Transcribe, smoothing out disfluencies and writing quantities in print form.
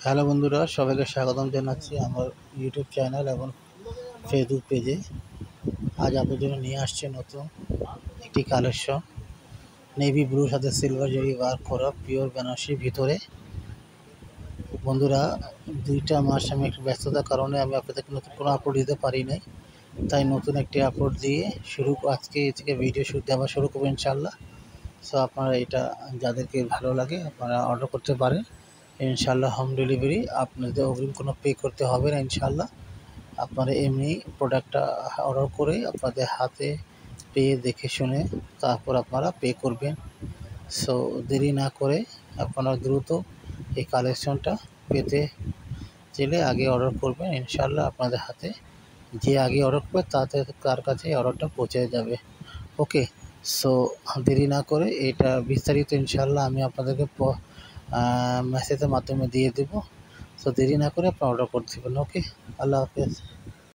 Hello বন্ধুরা, সবাইকে স্বাগতম জানাচ্ছি আমার ইউটিউব চ্যানেল এবং ফেসবুক পেজে। আজ আপনাদের জন্য নিয়ে আসছে নতুন একটি কালেকশন, নেভি ব্লুর সাথে সিলভার জরি ওয়ার্ক করা পিওর বেনারসির ভিতরে। বন্ধুরা, 2টা মাস আমি একটু ব্যস্ততার কারণে আমি আপনাদেরকে নতুন কোনো আপলোড দিতে পারি নাই, তাই নতুন একটি আপলোড দিয়ে আজকে থেকে ভিডিও শুট দেওয়া শুরু করবো ইনশাল্লাহ। সো আপনারা এটা যাদেরকে ভালো লাগে আপনারা অর্ডার করতে পারেন ইনশাল্লাহ। হোম ডেলিভারি, আপনাদের অগ্রিম কোনো পে করতে হবে না ইনশাল্লাহ। আপনারা এমনি প্রোডাক্টটা অর্ডার করে আপনাদের হাতে পেয়ে দেখে শুনে তারপর আপনারা পে করবেন। সো দেরি না করে আপনারা দ্রুত এই কালেকশনটা পেতে চাইলে আগে অর্ডার করবেন ইনশাল্লাহ। আপনাদের হাতে যে আগে অর্ডার করবে তার কাছে অর্ডারটা পৌঁছে যাবে। ওকে, সো দেরি না করে এটা বিস্তারিত ইনশাল্লাহ আমি আপনাদেরকে মেসেজের মাধ্যমে দিয়ে দেবো। সো দেরি না করে আপনারা অর্ডার করতে পারেন। ওকে, আল্লাহ হাফেজ।